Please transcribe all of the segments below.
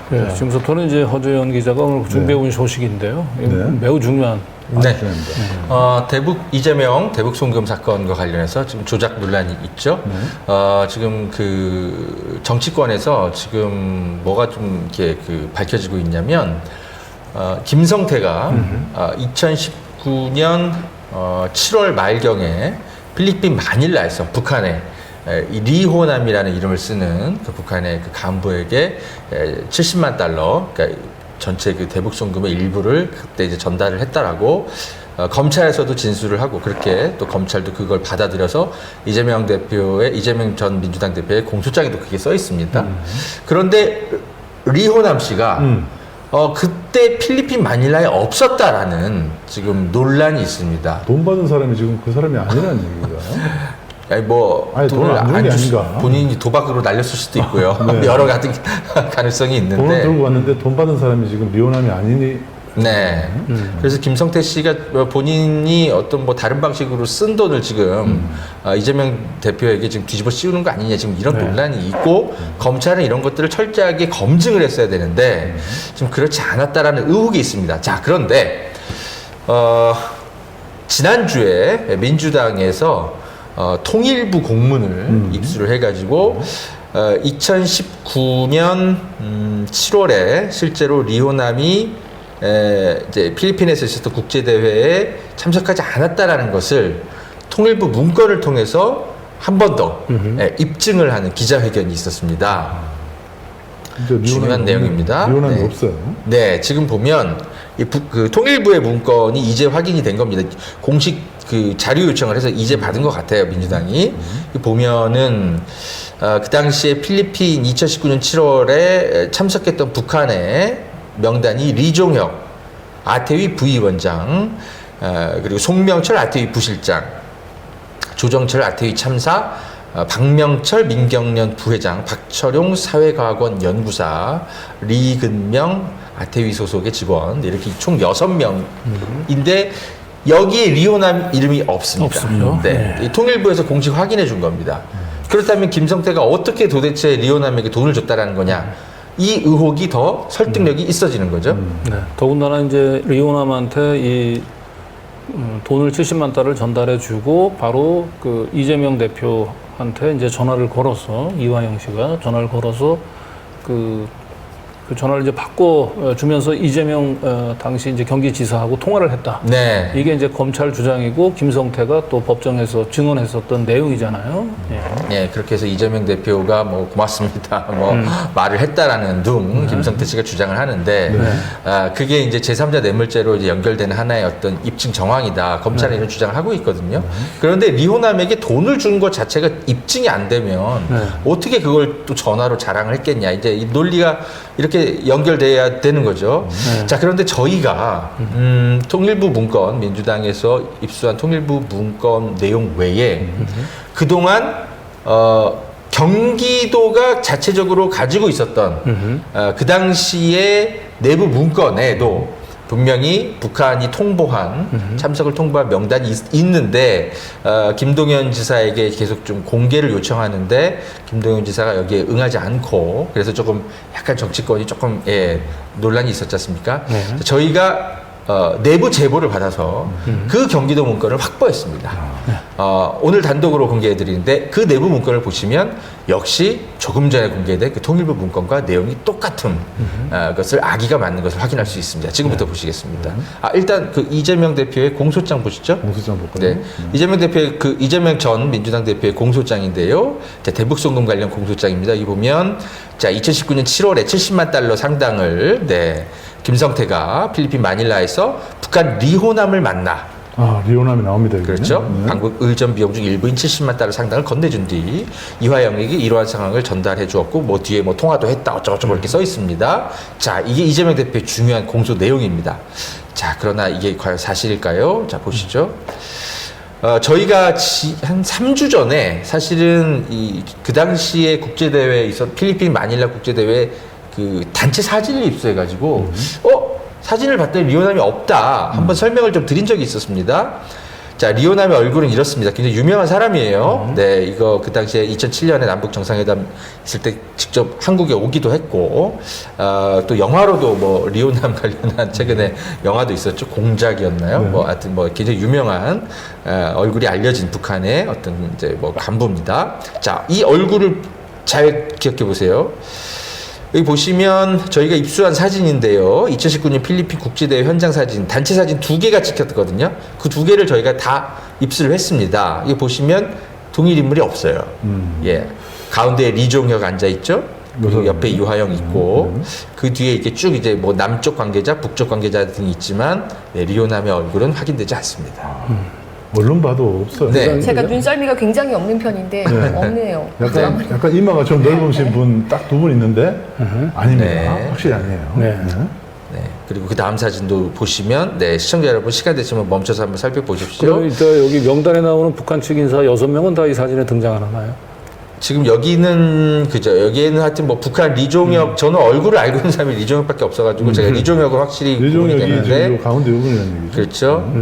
네, 지금부터는 이제 허재현 기자가 오늘 준비해온 소식인데요. 매우 중요한. 네. 대북 이재명 대북 송금 사건과 관련해서 지금 조작 논란이 있죠. 지금 그 정치권에서 지금 뭐가 좀 이렇게 그 밝혀지고 있냐면 김성태가 2019년 7월 말경에 필리핀 마닐라에서 북한에 이 리호남이라는 이름을 쓰는 그 북한의 그 간부에게 70만 달러, 그러니까 전체 그 대북 송금의 일부를 그때 이제 전달을 했다라고 검찰에서도 진술을 하고 그렇게 또 검찰도 그걸 받아들여서 이재명 전 민주당 대표의 공소장에도 그게 써 있습니다. 그런데 리호남 씨가 그때 필리핀 마닐라에 없었다라는 지금 논란이 있습니다. 돈 받은 사람이 지금 그 사람이 아니라는 얘기가. 아니 뭐 돈을 안 줄 본인이 도박으로 날렸을 수도 있고요. 네. 여러 가지 가능성이 있는데 돈을 들고 왔는데 돈 받은 사람이 지금 리호남이 아니니. 네. 그래서 김성태 씨가 본인이 어떤 뭐 다른 방식으로 쓴 돈을 지금 이재명 대표에게 지금 뒤집어 씌우는 거 아니냐 지금 이런 논란이 있고 검찰은 이런 것들을 철저하게 검증을 했어야 되는데 지금 그렇지 않았다라는 의혹이 있습니다. 자, 그런데 지난주에 민주당에서 통일부 공문을 입수를 해가지고 2019년 7월에 실제로 리호남이 이제 필리핀에서 있었던 국제대회에 참석하지 않았다라는 것을 통일부 문건을 통해서 한 번 더 입증을 하는 기자회견이 있었습니다. 중요한 내용입니다. 리호남이 없어요. 네, 지금 보면 그 통일부의 문건이 이제 확인이 된 겁니다. 공식 그 자료 요청을 해서 이제 받은 것 같아요, 민주당이. 보면은 그 당시에 필리핀 2019년 7월에 참석했던 북한의 명단이 리종혁 아태위 부위원장, 그리고 송명철 아태위 부실장, 조정철 아태위 참사, 박명철 민경련 부회장, 박철용 사회과학원 연구사, 리근명 아태위 소속의 직원, 이렇게 총 6명인데 여기에 리호남 이름이 없습니다. 없습니다. 네. 이 통일부에서 공식 확인해 준 겁니다. 그렇다면 김성태가 어떻게 도대체 리호남에게 돈을 줬다라는 거냐? 이 의혹이 더 설득력이 있어지는 거죠. 네. 더군다나 이제 리호남한테 이 돈을 70만 달러를 전달해주고 바로 그 이재명 대표한테 이제 전화를 걸어서 이화영 씨가 전화를 걸어서 그 전화를 이제 바꿔 주면서 이재명 당시 이제 경기지사하고 통화를 했다. 네. 이게 이제 검찰 주장이고 김성태가 또 법정에서 증언했었던 내용이잖아요. 네, 그렇게 해서 이재명 대표가 뭐 고맙습니다, 뭐 말을 했다라는 둥 김성태 씨가 주장을 하는데 그게 이제 제3자 뇌물죄로 이제 연결되는 하나의 어떤 입증 정황이다. 검찰은 이런 주장을 하고 있거든요. 그런데 리호남에게 돈을 준 것 자체가 입증이 안 되면 어떻게 그걸 또 전화로 자랑을 했겠냐. 이제 이 논리가 이렇게 연결돼야 되는 거죠. 자, 그런데 저희가 통일부 문건, 민주당에서 입수한 통일부 문건 내용 외에 그동안 경기도가 자체적으로 가지고 있었던 그 당시에 내부 문건에도 분명히 북한이 통보한 참석을 통보한 명단이 있는데 김동연 지사에게 계속 좀 공개를 요청하는데 김동연 지사가 여기에 응하지 않고 그래서 조금 약간 정치권이 조금 논란이 있었지 않습니까? 저희가 내부 제보를 받아서 그 경기도 문건을 확보했습니다. 오늘 단독으로 공개해드리는데 그 내부 문건을 보시면 역시 조금 전에 공개된 그 통일부 문건과 내용이 똑같은 것을 악의가 맞는 것을 확인할 수 있습니다. 지금부터 보시겠습니다. 일단 그 이재명 대표의 공소장 보시죠. 공소장 볼까요? 네. 이재명 전 민주당 대표의 공소장인데요. 자, 대북송금 관련 공소장입니다. 이 보면 자, 2019년 7월에 70만 달러 상당을 김성태가 필리핀 마닐라에서 북한 리호남을 만나. 리호남이 나옵니다. 여기는. 그렇죠. 방북 의전 비용 중 일부인 70만 달러 상당을 건네준 뒤 이화영에게 이러한 상황을 전달해 주었고 뭐 뒤에 뭐 통화도 했다 어쩌고저쩌고 이렇게 써 있습니다. 자, 이게 이재명 대표의 중요한 공소 내용입니다. 자, 그러나 이게 과연 사실일까요? 자, 보시죠. 저희가 한 3주 전에 사실은 그 당시에 국제대회에 있었 필리핀 마닐라 국제대회 그 단체 사진을 입수해가지고 사진을 봤더니 리호남이 없다. 한번 설명을 좀 드린 적이 있었습니다. 자, 리오남의 얼굴은 이렇습니다. 굉장히 유명한 사람이에요. 네, 이거 그 당시에 2007년에 남북 정상회담 있을 때 직접 한국에 오기도 했고, 또 영화로도 뭐 리오남 관련한 최근에 영화도 있었죠. 공작이었나요? 뭐 하여튼 뭐 굉장히 유명한 얼굴이 알려진 북한의 어떤 이제 뭐 간부입니다. 자, 이 얼굴을 잘 기억해 보세요. 여기 보시면 저희가 입수한 사진인데요. 2019년 필리핀 국제대회 현장 사진, 단체 사진 2개가 찍혔거든요. 그 2개를 저희가 다 입수를 했습니다. 여기 보시면 동일 인물이 없어요. 예. 가운데에 리종혁 앉아있죠. 그리고 옆에 이화영 있고, 그 뒤에 이렇게 쭉 이제 뭐 남쪽 관계자, 북쪽 관계자 등이 있지만, 네, 리오남의 얼굴은 확인되지 않습니다. 얼른 봐도 없어요. 네. 제가 눈썰미가 굉장히 없는 편인데 없네요. 약간 이마가 좀 넓으신 분 딱 2분 있는데 아닙니다. 네. 확실히 아니에요. 네. 네. 그리고 그 다음 사진도 보시면, 네, 시청자 여러분 시간 되시면 멈춰서 한번 살펴보십시오. 그럼 이따 여기 명단에 나오는 북한 측 인사 6명은 다 이 사진에 등장하나요? 지금 여기는 그죠. 여기에는 하여튼 뭐 북한 리종혁, 저는 얼굴을 알고 있는 사람이 리종혁밖에 없어가지고 제가 리종혁은 확실히 구분이 리종혁이 되는데, 지금 가운데 2분이라는 얘기죠. 그렇죠.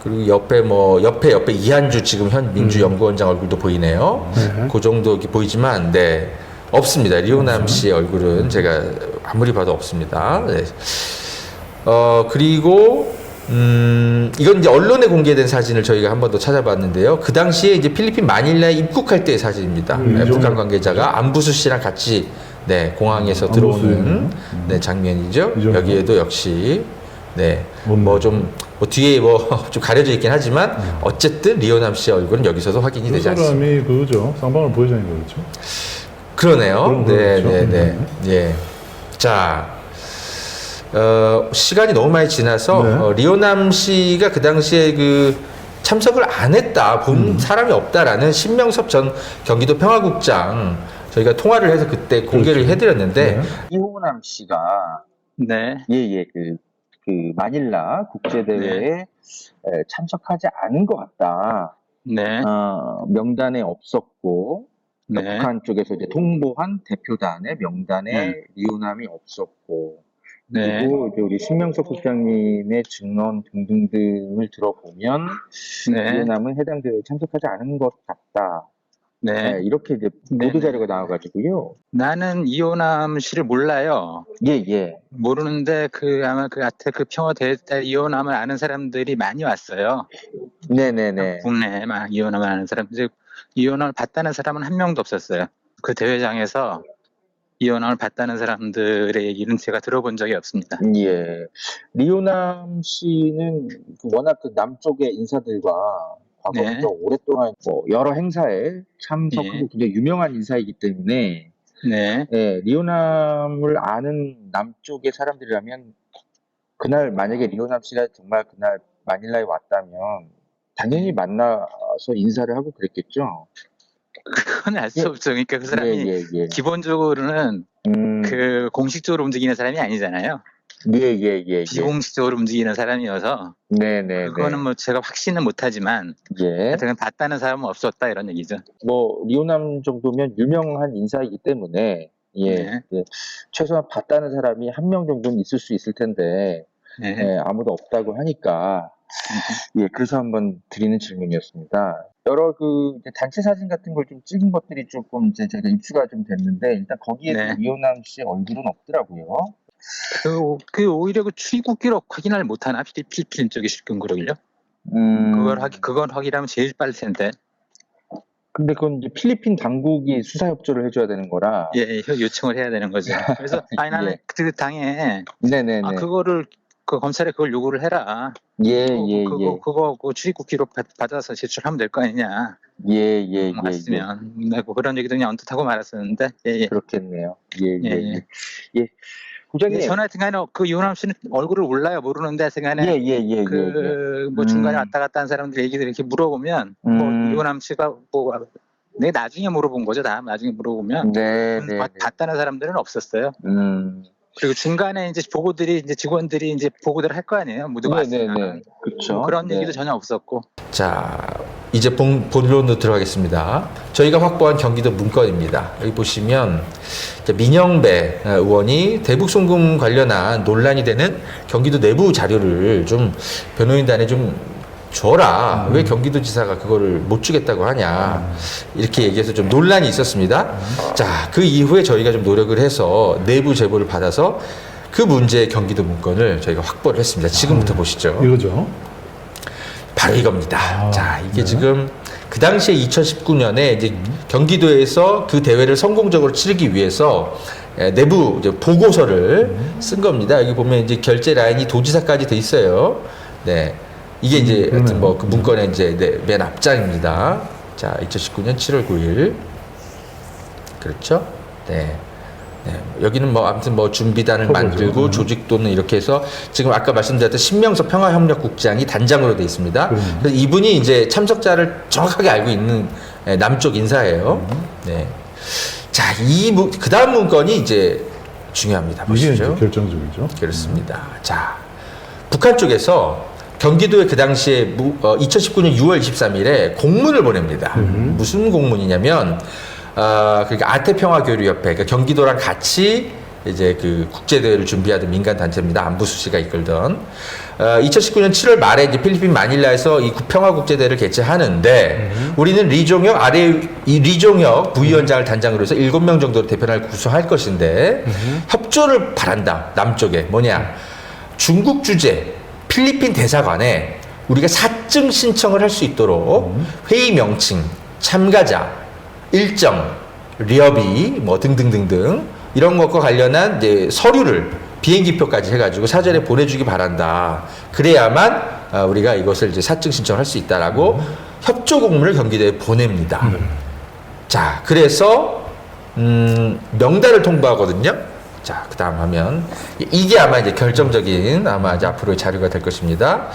그리고 옆에 뭐 옆에 이한주 지금 현 민주연구원장 얼굴도 보이네요. 그 정도 이렇게 보이지만, 네, 없습니다. 리오남 씨의 얼굴은 제가 아무리 봐도 없습니다. 네. 그리고 이건 이제 언론에 공개된 사진을 저희가 한 번 더 찾아봤는데요. 그 당시에 이제 필리핀 마닐라에 입국할 때의 사진입니다. 네, 북한 관계자가 안부수 씨랑 같이, 네, 공항에서 들어오는, 네, 장면이죠. 여기에도 역시, 네, 뭐 좀 뭐 뒤에 뭐 좀 가려져 있긴 하지만 어쨌든 리오남 씨의 얼굴은 여기서도 확인이 되지 그 사람이 않습니다. 그거죠. 쌍방울 부회장인 거죠. 그러네요. 네, 그렇죠. 네, 네, 예. 자, 시간이 너무 많이 지나서 네. 리오남 씨가 그 당시에 그 참석을 안 했다, 본 사람이 없다라는 신명섭 전 경기도 평화국장 저희가 통화를 해서 그때 공개를 해드렸는데, 네. 이호남 씨가 네. 예예 그 마닐라 국제대회에 참석하지 않은 것 같다. 네. 명단에 없었고 그러니까 네. 북한 쪽에서 이제 통보한 대표단의 명단에 네. 리오남이 없었고 네. 그리고 이제 우리 신명석 국장님의 증언 등등을 들어보면 네. 리오남은 해당 대회에 참석하지 않은 것 같다. 네. 이렇게 이제 네. 보도 자료가 나와가지고요. 나는 이호남 씨를 몰라요. 예예. 모르는데 아마 그 아태 그 평화 대회 때 이호남을 아는 사람들이 많이 왔어요. 네네네. 국내에 막 이호남을 아는 사람들, 이호남을 봤다는 사람은 한 명도 없었어요. 그 대회장에서 이호남을 봤다는 사람들의 얘기는 제가 들어본 적이 없습니다. 예. 리오남 씨는 워낙 그 남쪽의 인사들과 과거부터 네. 오랫동안 뭐 여러 행사에 참석하고 예. 굉장히 유명한 인사이기 때문에 네. 예, 리오남을 아는 남쪽의 사람들이라면 그날 만약에 리오남 씨가 정말 그날 마닐라에 왔다면 당연히 만나서 인사를 하고 그랬겠죠. 그건 알 수 예. 없죠. 그러니까 그 사람이 예. 기본적으로는 그 공식적으로 움직이는 사람이 아니잖아요. 예. 비공식적으로 움직이는 사람이어서 네네. 그거는 뭐 제가 확신은 못하지만 예. 하여튼 봤다는 사람은 없었다 이런 얘기죠. 뭐 리오남 정도면 유명한 인사이기 때문에 네. 최소한 봤다는 사람이 한 명 정도는 있을 수 있을 텐데 네. 아무도 없다고 하니까 그래서 한번 드리는 질문이었습니다. 여러 그 이제 단체 사진 같은 걸 좀 찍은 것들이 조금 이제 제가 입수가 좀 됐는데 일단 거기에도 네. 리오남 씨 얼굴은 없더라고요. 그 오히려 그 출국 기록 확인을 못하나 필리핀 쪽에 실금 그러길요. 그건 확인하면 제일 빠를 텐데. 근데 그건 이제 필리핀 당국이 수사 협조를 해줘야 되는 거라. 예, 요청을 해야 되는 거죠. 그래서 아니 나는 예. 그 당에 네네네. 그거를 그 검찰에 그걸 요구를 해라. 그거 그 출입국 기록 받아서 제출하면 될 거 아니냐. 왔으면 그런 얘기도 그냥 언뜻 하고 말았었는데. 예. 그렇겠네요. 예. 국장님. 저는 하여튼간에 그 이호남 씨는 얼굴을 몰라요. 모르는데 하여튼간에 뭐 중간에 왔다 갔다 한 사람들 얘기들 이렇게 물어보면 뭐 이호남 씨가 뭐 내가 나중에 물어본 거죠. 나중에 물어보면 봤다는 사람들은 없었어요. 그리고 중간에 이제 직원들이 이제 보고들을 할 거 아니에요. 모두가 왔으면. 그렇죠. 그런 얘기도 전혀 없었고. 자, 이제 본론으로 들어가겠습니다. 저희가 확보한 경기도 문건입니다. 여기 보시면 민영배 의원이 대북 송금 관련한 논란이 되는 경기도 내부 자료를 좀 변호인단에 좀 줘라. 왜 경기도지사가 그거를 못 주겠다고 하냐. 이렇게 얘기해서 좀 논란이 있었습니다. 자, 그 이후에 저희가 좀 노력을 해서 내부 제보를 받아서 그 문제의 경기도 문건을 저희가 확보를 했습니다. 지금부터 보시죠. 이거죠. 바로 이겁니다. 아, 자, 이게 네. 지금 그 당시에 2019년에 이제 경기도에서 그 대회를 성공적으로 치르기 위해서 내부 이제 보고서를 쓴 겁니다. 여기 보면 이제 결제 라인이 도지사까지 돼 있어요. 네. 이게 이제 하여튼 뭐 그 문건의 이제 맨 앞장입니다. 자, 2019년 7월 9일. 그렇죠? 네. 네, 여기는 뭐 아무튼 뭐 준비단을 만들고 조직 또는 이렇게 해서 지금 아까 말씀드렸던 신명섭 평화협력국장이 단장으로 돼 있습니다. 그래서 이분이 이제 참석자를 정확하게 알고 있는 남쪽 인사예요. 네. 자, 그 다음 문건이 이제 중요합니다. 이게 보시죠. 이제 결정적이죠. 그렇습니다. 자, 북한 쪽에서 경기도에 그 당시에 2019년 6월 23일에 공문을 보냅니다. 무슨 공문이냐면 그러니까 아태평화교류협회, 그러니까 경기도랑 같이 이제 그 국제대회를 준비하던 민간단체입니다. 안부수씨가 이끌던. 2019년 7월 말에 이제 필리핀 마닐라에서 이 평화국제대회를 개최하는데 우리는 이 리종혁 부위원장을 단장으로 해서 7명 정도 대표를 구성할 것인데 협조를 바란다. 남쪽에. 뭐냐. 중국 주재, 필리핀 대사관에 우리가 사증 신청을 할 수 있도록 회의 명칭, 참가자, 일정, 려비 뭐 등등등등 이런 것과 관련한 이제 서류를 비행기표까지 해가지고 사전에 보내주기 바란다. 그래야만 우리가 이것을 이제 사증 신청을 할 수 있다라고 협조 공문을 경기도에 보냅니다. 자, 그래서 명단을 통보하거든요. 자, 그 다음 화면. 이게 아마 이제 결정적인 아마 이제 앞으로의 자료가 될 것입니다.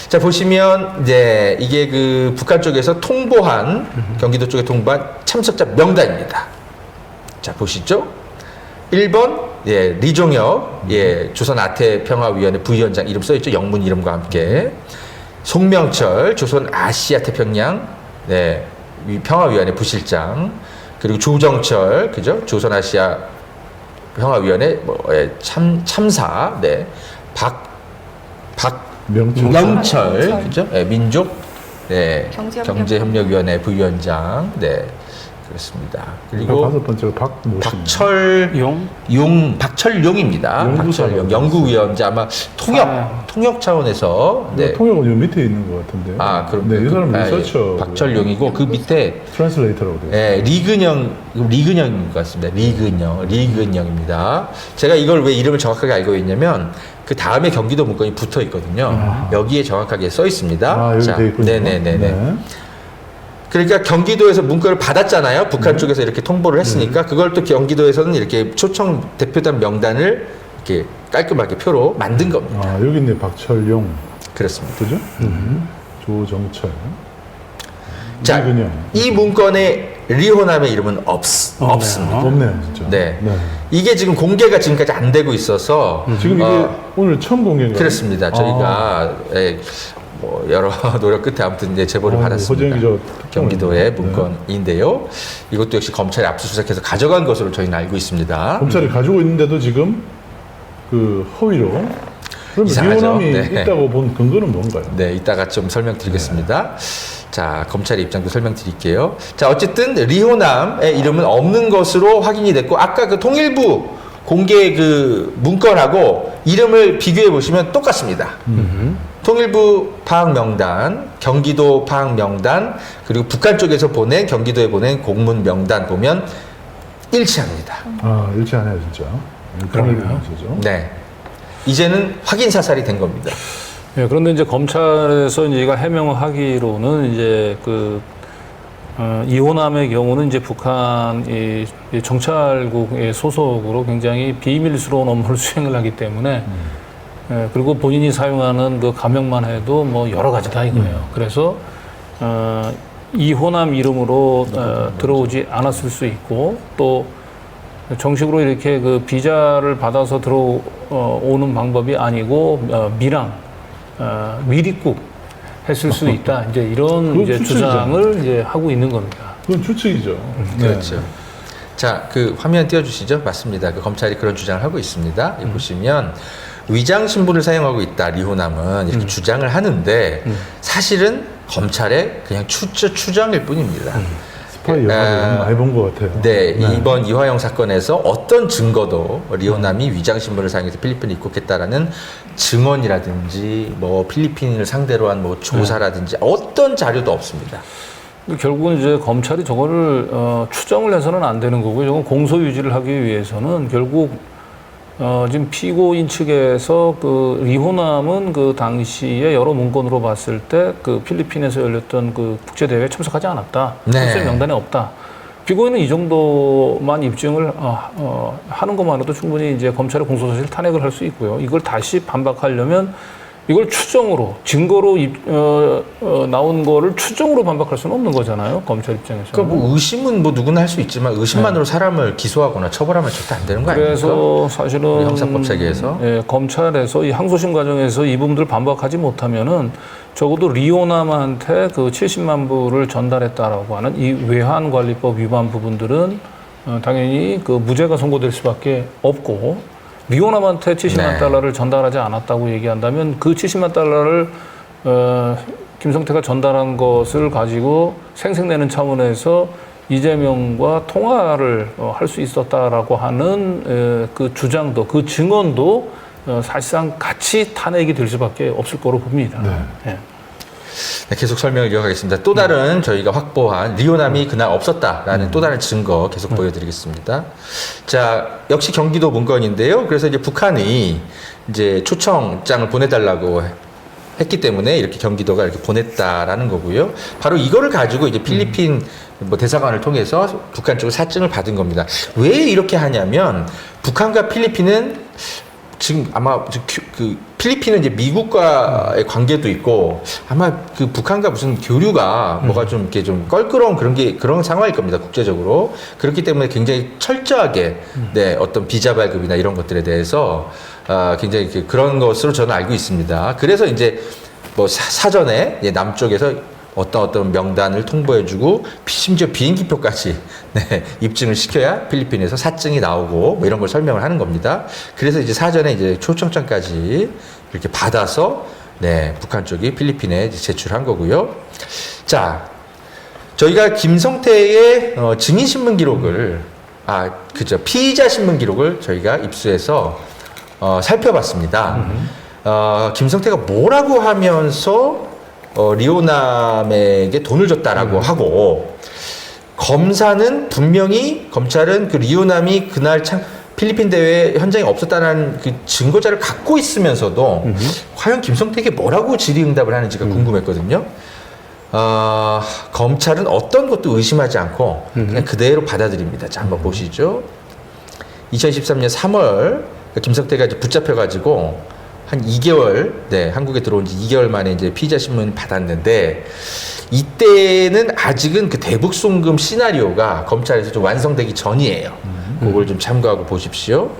자, 보시면 이제 이게 그 북한 쪽에서 통보한, 경기도 쪽에 통보한 참석자 명단입니다. 자, 보시죠. 1번, 예, 리종혁, 예, 조선 아태평화위원회 부위원장 이름 써있죠. 영문 이름과 함께. 송명철, 조선 아시아 태평양, 네, 평화위원회 부실장. 그리고 조정철, 그죠? 조선 아시아 평화위원회 참사, 네, 명철, 그죠? 네, 민족, 네, 경제협력위원회 부위원장, 네, 그렇습니다. 그리고 5번째가 박철용입니다. 박철용 연구위원장 아마 통역 차원에서 네. 통역은 요 밑에 있는 것 같은데. 아, 그럼 네, 이 사람 리서처. 박철용이고 그 밑에 트랜슬레이터라고 돼요. 네, 리근영인 것 같습니다. 리근영입니다. 제가 이걸 왜 이름을 정확하게 알고 있냐면 그 다음에 경기도 문건이 붙어 있거든요. 여기에 정확하게 써 있습니다. 아, 여기 돼 있군요. 네네네네. 네. 그러니까 경기도에서 문건을 받았잖아요. 북한 쪽에서 이렇게 통보를 했으니까 그걸 또 경기도에서는 이렇게 초청 대표단 명단을 이렇게 깔끔하게 표로 만든 겁니다. 아, 여기 있네. 박철용. 그렇습니다. 그죠? 조정철. 자, 이 문건에 리호남의 이름은 없습니다. 없네요, 진짜. 네. 이게 지금 공개가 지금까지 안 되고 있어서 지금 이게 오늘 처음 공개인가요? 그렇습니다. 저희가 뭐 여러 노력 끝에 아무튼 이제 제보를 받았습니다. 경기도의 문건인데요. 이것도 역시 검찰이 압수수색해서 가져간 것으로 저희는 알고 있습니다. 검찰이 가지고 있는데도 지금 그 허위로. 그럼 리호남이 있다고 본 근거는 뭔가요? 네, 이따가 좀 설명드리겠습니다. 자, 검찰의 입장도 설명드릴게요. 자, 어쨌든 리호남의 이름은 없는 것으로 확인이 됐고 아까 그 통일부 공개 그 문건하고 이름을 비교해 보시면 똑같습니다. 통일부 파악 명단, 경기도 파악 명단, 그리고 북한 쪽에서 보낸 경기도에 보낸 공문 명단 보면 일치합니다. 아, 일치하네요, 진짜. 그러네요. 네. 이제는 확인 사살이 된 겁니다. 예, 그런데 이제 검찰에서 이제 이걸 해명하기로는 이제 이호남의 경우는 이제 북한 이 정찰국의 소속으로 굉장히 비밀스러운 업무를 수행을 하기 때문에 예, 그리고 본인이 사용하는 그 가명만 해도 뭐 여러 가지다 이거예요. 그래서 이호남 이름으로 들어오지 않았을 수 있고 또 정식으로 이렇게 그 비자를 받아서 들어오는 방법이 아니고 미립국 했을 수 있다. 이제 이런 이제 주장을 이제 하고 있는 겁니다. 그건 추측이죠. 그렇죠. 자, 그 화면 띄워주시죠. 맞습니다. 그 검찰이 그런 주장을 하고 있습니다. 보시면 위장 신분을 사용하고 있다. 리호남은 이렇게 주장을 하는데 사실은 검찰의 그냥 추정일 뿐입니다. 스파이 영화를 많이 본 것 같아요. 네, 이번 이화영 사건에서 어떤 증거도 리호남이 위장 신분을 사용해서 필리핀에 입국했다라는 증언이라든지 뭐 필리핀을 상대로 한 뭐 조사라든지 어떤 자료도 없습니다. 근데 결국은 이제 검찰이 저거를 추정을 해서는 안 되는 거고요. 저건 공소 유지를 하기 위해서는 결국 지금 피고인 측에서 그 리호남은 그 당시에 여러 문건으로 봤을 때 그 필리핀에서 열렸던 그 국제 대회에 참석하지 않았다. 네. 참석 명단에 없다. 피고인은 이 정도만 입증을 하는 것만으로도 충분히 이제 검찰의 공소사실 탄핵을 할 수 있고요. 이걸 다시 반박하려면 이걸 추정으로 증거로 나온 거를 추정으로 반박할 수는 없는 거잖아요. 검찰 입장에서. 그러니까 뭐 의심은 뭐 누구나 할 수 있지만 의심만으로 사람을 기소하거나 처벌하면 절대 안 되는 거 아닙니까? 그래서 사실은 우리 형사법 체계에서 예, 검찰에서 이 항소심 과정에서 이 부분들 반박하지 못하면은 적어도 리오남한테 그 70만 불을 전달했다라고 하는 이 외환관리법 위반 부분들은 당연히 그 무죄가 선고될 수밖에 없고. 리오남한테 70만 네. 달러를 전달하지 않았다고 얘기한다면 그 70만 달러를 김성태가 전달한 것을 가지고 생색내는 차원에서 이재명과 통화를 할 수 있었다라고 하는 그 주장도 그 증언도 사실상 같이 탄핵이 될 수밖에 없을 거로 봅니다. 예. 네, 계속 설명을 이어가겠습니다. 또 다른 저희가 확보한 리오남이 그날 없었다라는 또 다른 증거 계속 보여드리겠습니다. 자, 역시 경기도 문건인데요. 그래서 이제 북한이 이제 초청장을 보내달라고 했기 때문에 이렇게 경기도가 이렇게 보냈다라는 거고요. 바로 이거를 가지고 이제 필리핀 뭐 대사관을 통해서 북한 쪽으로 사증을 받은 겁니다. 왜 이렇게 하냐면 북한과 필리핀은 지금 아마 그 필리핀은 이제 미국과의 관계도 있고 아마 그 북한과 무슨 교류가 뭐가 좀 이렇게 좀 껄끄러운 그런 상황일 겁니다. 국제적으로. 그렇기 때문에 굉장히 철저하게 네, 어떤 비자 발급이나 이런 것들에 대해서 굉장히 그런 것으로 저는 알고 있습니다. 그래서 이제 뭐 사전에 남쪽에서 어떤 명단을 통보해주고 심지어 비행기표까지 네, 입증을 시켜야 필리핀에서 사증이 나오고 뭐 이런 걸 설명을 하는 겁니다. 그래서 이제 사전에 이제 초청장까지 이렇게 받아서 네, 북한 쪽이 필리핀에 제출한 거고요. 자, 저희가 김성태의 증인 신문 기록을 그죠, 피의자 신문 기록을 저희가 입수해서 살펴봤습니다. 김성태가 뭐라고 하면서 리오남에게 돈을 줬다라고 하고 검찰은 그 리오남이 그날 필리핀 대회 현장에 없었다는 그 증거자를 갖고 있으면서도 과연 김성태에게 뭐라고 질의응답을 하는지가 궁금했거든요. 검찰은 어떤 것도 의심하지 않고 그냥 그대로 받아들입니다. 자, 한번 보시죠. 2013년 3월 김성태가 이제 붙잡혀가지고 한 2개월, 네, 한국에 들어온 지 2개월 만에 이제 피의자 신문 받았는데, 이때는 아직은 그 대북 송금 시나리오가 검찰에서 좀 완성되기 전이에요. 그걸 좀 참고하고 보십시오.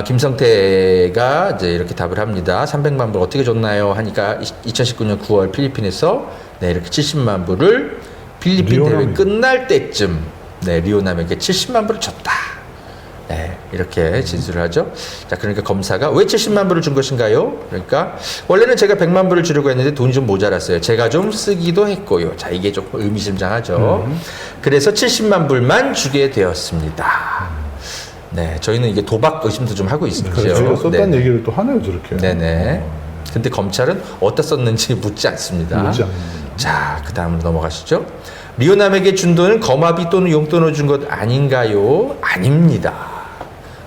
김성태가 이제 이렇게 답을 합니다. 300만 불 어떻게 줬나요? 하니까 2019년 9월 필리핀에서 네, 이렇게 70만 불을 필리핀 대회 끝날 때쯤 네, 리오남에게 70만 불을 줬다. 네, 이렇게 진술을 하죠. 자, 그러니까 검사가 왜 70만 불을 준 것인가요? 그러니까 원래는 제가 100만 불을 주려고 했는데 돈이 좀 모자랐어요. 제가 좀 쓰기도 했고요. 자, 이게 조금 의미심장하죠. 그래서 70만 불만 주게 되었습니다. 네, 저희는 이게 도박 의심도 좀 하고 있죠. 제가 썼다는 네네. 얘기를 또 하네요, 저렇게. 네네. 근데 검찰은 어디다 썼는지 묻지 않습니다. 묻지 않는다. 자, 그 다음으로 넘어가시죠. 리오남에게 준 돈은 거마비 또는 용돈으로 준 것 아닌가요? 아닙니다.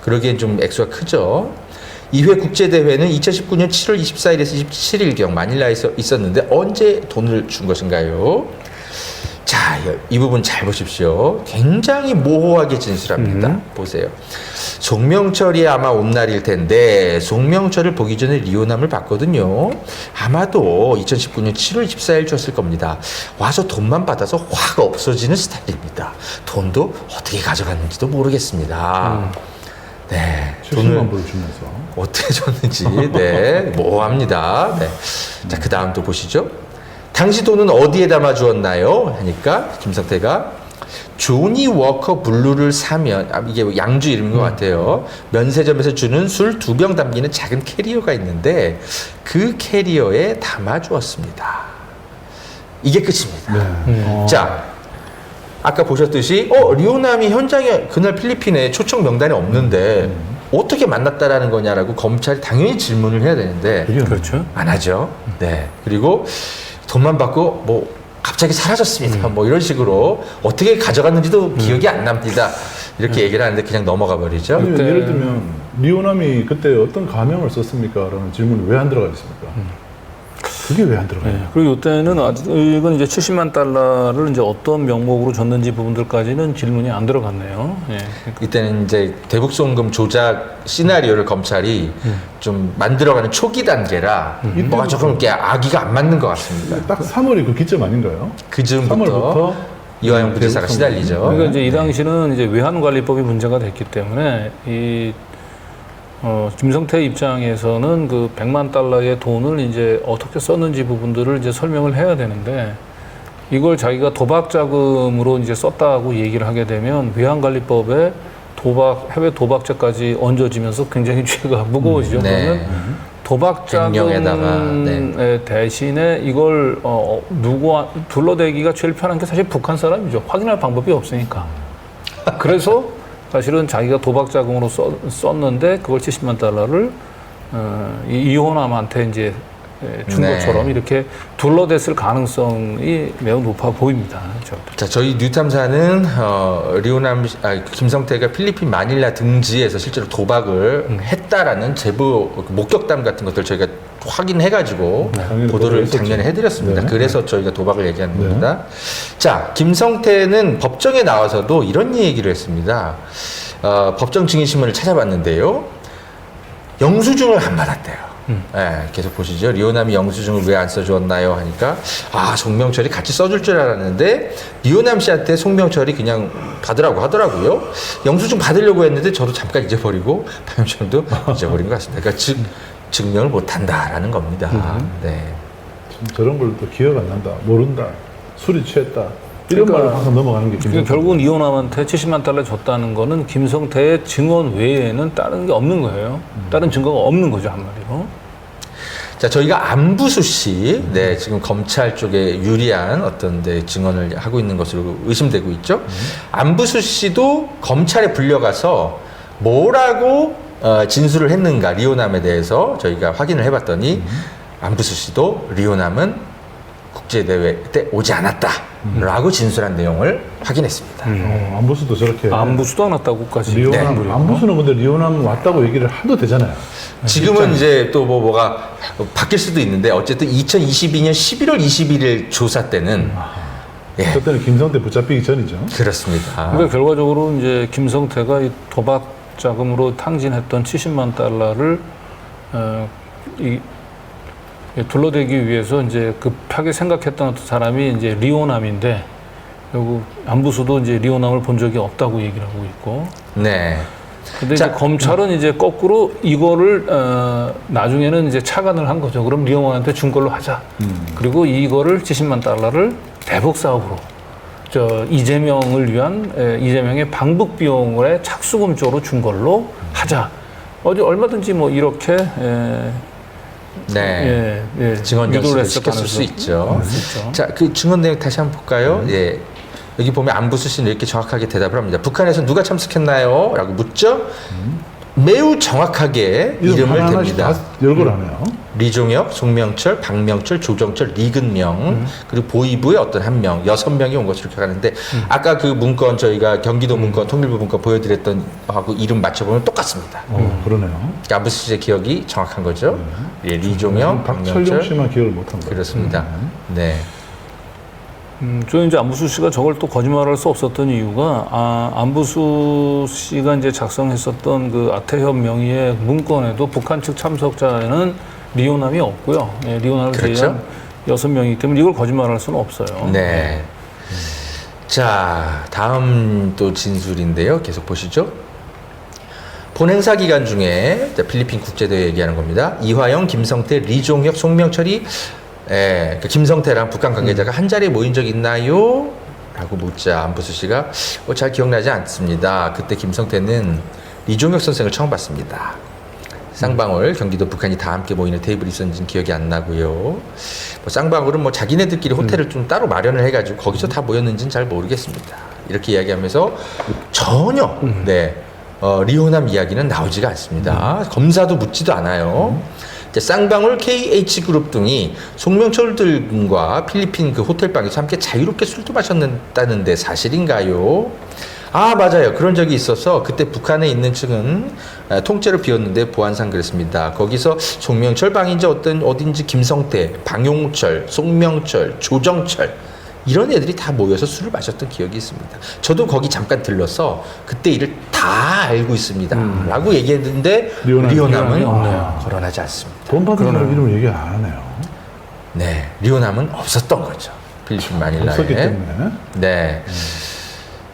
그러기엔 좀 액수가 크죠. 2회 국제대회는 2019년 7월 24일에서 27일경 마닐라에 있었는데 언제 돈을 준 것인가요? 자, 이 부분 잘 보십시오. 굉장히 모호하게 진술합니다. 보세요. 송명철이 아마 온 날일 텐데 송명철을 보기 전에 리오남을 봤거든요. 아마도 2019년 7월 24일 줬을 겁니다. 와서 돈만 받아서 확 없어지는 스타일입니다. 돈도 어떻게 가져갔는지도 모르겠습니다. 네, 70만 불을 주면서 어떻게 줬는지 네, 모호합니다. 네. 자, 그 다음 또 보시죠. 당시 돈은 어디에 담아 주었나요? 하니까 김성태가 조니 워커 블루를 사면, 이게 양주 이름인 것 같아요. 면세점에서 주는 술 2병 담기는 작은 캐리어가 있는데 그 캐리어에 담아주었습니다. 이게 끝입니다. 자, 아까 보셨듯이 리오남이 현장에 그날 필리핀에 초청 명단에 없는데 어떻게 만났다라는 거냐라고 검찰이 당연히 질문을 해야 되는데 그렇죠. 안 하죠. 네. 그리고 돈만 받고 뭐 갑자기 사라졌습니다. 뭐 이런 식으로 어떻게 가져갔는지도 기억이 안 납니다. 이렇게 얘기를 하는데 그냥 넘어가 버리죠. 아니면 그때- 예를 들면 리오남이 그때 어떤 가명을 썼습니까? 라는 질문이 왜 안 들어가 있습니까? 그게 왜 안 들어가요? 네. 그리고 이때는 아직은 이제 70만 달러를 이제 어떤 명목으로 줬는지 부분들까지는 질문이 안 들어갔네요. 예. 이때는 이제 대북송금 조작 시나리오를 검찰이 좀 만들어가는 초기 단계라 뭐가 조금 이렇게 아기가 안 맞는 것 같습니다. 딱 3월이 그 기점 아닌가요? 그 즈음부터 3월부터 이화영 부지사가 대북송금. 시달리죠. 그러니까 이제 이 당시는 이제 외환관리법이 문제가 됐기 때문에 김성태 입장에서는 그 100만 달러의 돈을 이제 어떻게 썼는지 부분들을 이제 설명을 해야 되는데 이걸 자기가 도박 자금으로 이제 썼다고 얘기를 하게 되면 외환관리법에 해외 도박죄까지 얹어지면서 굉장히 죄가 무거워지죠. 네. 그러면 도박 횡령에다가, 자금 대신에 이걸 둘러대기가 제일 편한 게 사실 북한 사람이죠. 확인할 방법이 없으니까. 그래서 사실은 자기가 도박 자금으로 썼는데 그걸 70만 달러를 이호남한테 이제 준 네. 것처럼 이렇게 둘러댔을 가능성이 매우 높아 보입니다. 자, 저희 뉴탐사는 김성태가 필리핀 마닐라 등지에서 실제로 도박을 했다라는 제보 목격담 같은 것들 저희가 확인해가지고 당연히 보도를 보도했었죠. 작년에 해드렸습니다. 네. 그래서 저희가 도박을 얘기하는 겁니다. 자, 김성태는 법정에 나와서도 이런 얘기를 했습니다. 법정 증인신문을 찾아봤는데요. 영수증을 안 받았대요. 네, 계속 보시죠. 리오남이 영수증을 왜 안 써주었나요? 하니까 송명철이 같이 써줄 줄 알았는데 리오남 씨한테 송명철이 그냥 받으라고 하더라고요. 영수증 받으려고 했는데 저도 잠깐 잊어버리고 박영철도 잊어버린 것 같습니다. 그러니까 증명을 못한다라는 겁니다. 네. 저런 걸 또 기억 안 난다, 모른다, 술이 취했다 이런 그러니까- 말을 항상 넘어가는 게 그러니까 결국은 이호남한테 70만 달러 줬다는 거는 김성태의 증언 외에는 다른 게 없는 거예요. 다른 증거가 없는 거죠, 한마디로. 자, 저희가 안부수 씨, 네, 지금 검찰 쪽에 유리한 어떤 증언을 하고 있는 것으로 의심되고 있죠. 안부수 씨도 검찰에 불려가서 뭐라고 진술을 했는가, 리오남에 대해서 저희가 확인을 해봤더니 안부수 씨도 리오남은 국제대회 때 오지 않았다라고 진술한 내용을 확인했습니다. 안부수도 저렇게 안부수도 안 왔다고까지. 리오남 네. 안부수는 근데 리오남 왔다고 얘기를 해도 되잖아요. 지금은 이제 또 뭐가 바뀔 수도 있는데 어쨌든 2022년 11월 21일 조사 때는 예, 그때는 김성태 붙잡히기 전이죠. 그렇습니다. 그러니까 결과적으로 이제 김성태가 이 도박 자금으로 탕진했던 70만 달러를 둘러대기 위해서 이제 급하게 생각했던 어떤 사람이 이제 리오남인데 결국 안부수도 이제 리오남을 본 적이 없다고 얘기를 하고 있고. 네. 근데 자, 이제 검찰은 이제 거꾸로 이거를 나중에는 이제 차관을 한 거죠. 그럼 리오남한테 준 걸로 하자. 그리고 이거를 70만 달러를 대북 사업으로 이재명을 위한 이재명의 방북 비용의 착수금 쪽으로 준 걸로 하자. 얼마든지 뭐 이렇게 네. 증언 유도를 연습을 했을 시켰을 수 가능성. 있죠. 있죠. 자, 그 증언 내용 다시 한번 볼까요? 예. 여기 보면 안부수 씨는 이렇게 정확하게 대답을 합니다. 북한에서 누가 참석했나요? 라고 묻죠. 매우 정확하게 이름을 하나씩 댑니다. 다 열거를 하네요. 리종혁, 송명철, 박명철, 조정철, 리근명, 그리고 보이부의 어떤 한 명, 6명이 온 것으로 기억하는데 아까 그 문건 저희가 경기도 문건, 통일부 문건 보여드렸던 하고 이름 맞춰보면 똑같습니다. 그러네요. 안부수 씨의 기억이 정확한 거죠. 예, 리종혁, 박철용 박명철. 씨만 기억을 못한 거예요. 그렇습니다. 네. 저는 이제 안부수 씨가 저걸 또 거짓말할 수 없었던 이유가 안부수 씨가 이제 작성했었던 그 아태협 명의의 문건에도 북한 측 참석자에는 리오남이 없고요. 리오남을 그렇죠. 제외한 6명이기 때문에 이걸 거짓말할 수는 없어요. 네. 자, 다음 또 진술인데요. 계속 보시죠. 본 행사 기간 중에 필리핀 국제대회 얘기하는 겁니다. 이화영, 김성태, 리종혁, 송명철이 김성태랑 북한 관계자가 한 자리에 모인 적 있나요? 라고 묻자 안부수 씨가 잘 기억나지 않습니다. 그때 김성태는 이종혁 선생을 처음 봤습니다. 쌍방울 경기도 북한이 다 함께 모이는 테이블이 있었는지는 기억이 안 나고요. 뭐 쌍방울은 뭐 자기네들끼리 호텔을 좀 따로 마련을 해가지고 거기서 다 모였는지는 잘 모르겠습니다. 이렇게 이야기하면서 전혀 리호남 이야기는 나오지가 않습니다. 검사도 묻지도 않아요. 이제 쌍방울 KH그룹 등이 송명철 등과 필리핀 그 호텔방에서 함께 자유롭게 술도 마셨다는데 사실인가요? 아, 맞아요. 그런 적이 있어서 그때 북한에 있는 층은 통째로 비었는데 보안상 그랬습니다. 거기서 송명철 방인지 어딘지 김성태, 방용철, 송명철, 조정철 이런 애들이 다 모여서 술을 마셨던 기억이 있습니다. 저도 거기 잠깐 들러서 그때 일을 다 알고 있습니다. 라고 얘기했는데 리오남은 거론하지 않습니다. 돈 받은 사람 이름을 얘기 안 하네요. 네, 리오남은 없었던 거죠. 필리핀 마닐라에. 없었기 때문에. 네.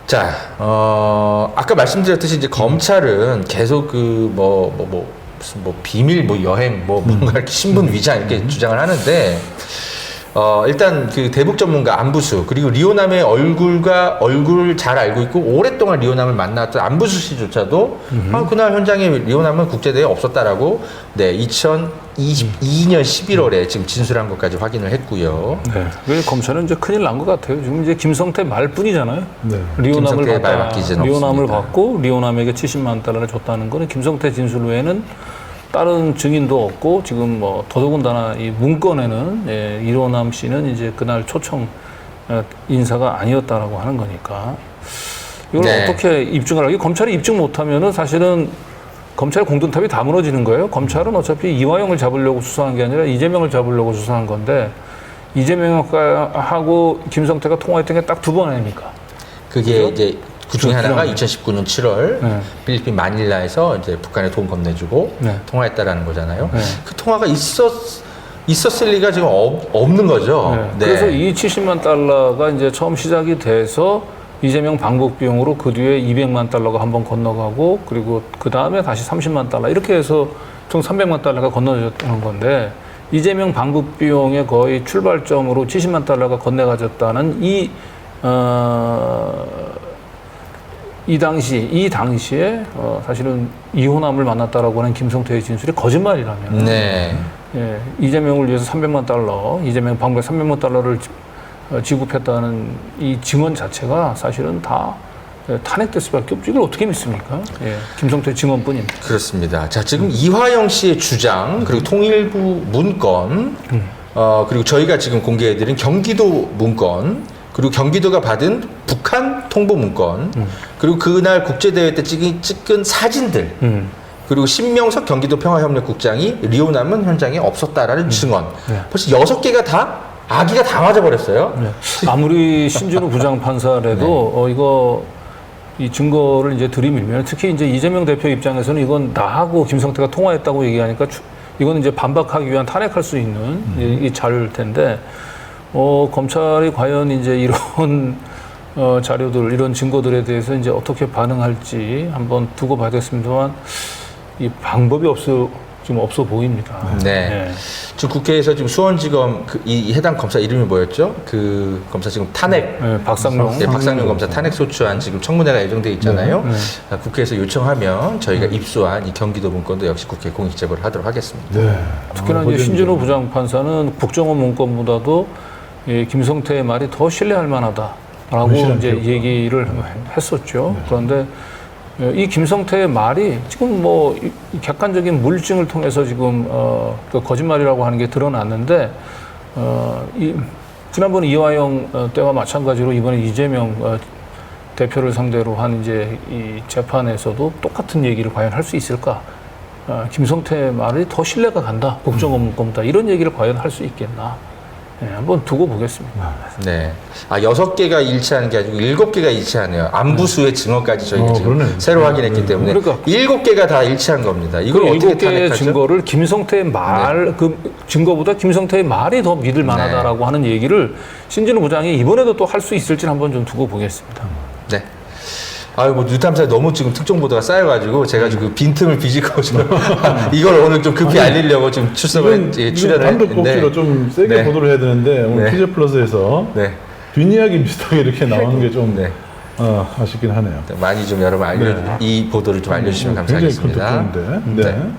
자, 아까 말씀드렸듯이 이제 검찰은 계속 무슨 비밀 여행 뭔가 이렇게 신분 위장 이렇게 주장을 하는데, 일단 그 대북 전문가 안부수 그리고 리오남의 얼굴을 잘 알고 있고 오랫동안 리오남을 만났던 안부수 씨조차도 그날 현장에 리오남은 국제대회에 없었다라고 2022년 11월에 지금 진술한 것까지 확인을 했고요. 네. 왜 검찰은 이제 큰일 난 것 같아요. 지금 이제 김성태 말뿐이잖아요. 네. 리오남을 말 맡기지는 리오남을 없습니다. 받고 리오남에게 70만 달러를 줬다는 거는 김성태 진술 외에는 다른 증인도 없고 지금 뭐 더더군다나 이 문건에는 리오남 씨는 이제 그날 초청 인사가 아니었다라고 하는 거니까 이걸 어떻게 입증을 하기? 검찰이 입증 못하면은 사실은 검찰의 공든탑이 다 무너지는 거예요. 검찰은 어차피 이화영을 잡으려고 수사한 게 아니라 이재명을 잡으려고 수사한 건데 이재명하고 김성태가 통화했던 게 딱 2번 아닙니까? 그게 그죠? 이제 그 중에 하나가 2019년 7월 필리핀 마닐라에서 이제 북한에 돈 건네주고 통화했다라는 거잖아요. 그 통화가 있었을 리가 지금 없는 거죠. 그래서 이 70만 달러가 이제 처음 시작이 돼서 이재명 방북 비용으로 그 뒤에 200만 달러가 한번 건너가고 그리고 그 다음에 다시 30만 달러 이렇게 해서 총 300만 달러가 건너졌다는 건데 이재명 방북 비용의 거의 출발점으로 70만 달러가 건네가졌다는 이 당시에 사실은 이호남을 만났다라고 하는 김성태의 진술이 거짓말이라면 이재명을 위해서 300만 달러, 이재명 방북에 300만 달러를 지급했다는 이 증언 자체가 사실은 다 탄핵될 수밖에 없죠. 이걸 어떻게 믿습니까? 김성태 증언뿐입니다. 그렇습니다. 자, 지금 이화영 씨의 주장 그리고 통일부 문건 그리고 저희가 지금 공개해드린 경기도 문건 그리고 경기도가 받은 북한 통보 문건 그리고 그날 국제대회 때 찍은 사진들 그리고 신명석 경기도 평화협력국장이 리오남은 현장에 없었다라는 증언 벌써 6개가 다 아기가 다 맞아버렸어요. 아무리 신준우 부장판사라도 이 증거를 이제 들이밀면 특히 이제 이재명 대표 입장에서는 이건 나하고 김성태가 통화했다고 얘기하니까 이건 이제 반박하기 위한 탄핵할 수 있는 이 자료일 텐데 검찰이 과연 이제 이런 자료들, 이런 증거들에 대해서 이제 어떻게 반응할지 한번 두고 봐야겠습니다만 이 방법이 지금 없어 보입니다. 지금 국회에서 지금 수원지검 이 해당 검사 이름이 뭐였죠? 그 검사 지금 탄핵. 박상용 검사 탄핵 소추안 지금 청문회가 예정돼 있잖아요. 국회에서 요청하면 저희가 입수한 이 경기도 문건도 역시 국회에 공익 제보를 하도록 하겠습니다. 특히나 이제 신준호 부장판사는 국정원 문건보다도 김성태의 말이 더 신뢰할 만하다라고 이제 얘기를 했었죠. 그런데 이 김성태의 말이 지금 뭐 객관적인 물증을 통해서 지금 그 거짓말이라고 하는 게 드러났는데 지난번 이화영 때와 마찬가지로 이번에 이재명 대표를 상대로 한 이제 이 재판에서도 똑같은 얘기를 과연 할 수 있을까? 김성태의 말이 더 신뢰가 간다. 국정원 문건보다 이런 얘기를 과연 할 수 있겠나? 한번 두고 보겠습니다. 6개가 일치하는 게 아니고 7개가 일치하네요. 안부수의 증언까지 저희가 지금 새로 확인했기 때문에 그러니까 7개가 다 일치한 겁니다. 이걸 그 어떻게 7개의 탄핵하죠? 증거를 김성태의 말, 그 증거보다 김성태의 말이 더 믿을 만하다라고 하는 얘기를 신진우 부장이 이번에도 또 할 수 있을지 한번 좀 두고 보겠습니다. 뉴탐사에 너무 지금 특종 보도가 쌓여가지고 제가 지금 빈틈을 비집고 지금 이걸 오늘 좀 급히 알리려고 지금 출연을 단독 했는데 꼭지로 좀 세게 보도를 해야 되는데 오늘 TJ 플러스에서 뒷이야기 비슷하게 이렇게 나오는 게 좀 네. 아쉽긴 하네요. 많이 좀 여러분 이 보도를 좀 알려주시면 굉장히 큰 감사하겠습니다. 특종인데. 네. 네.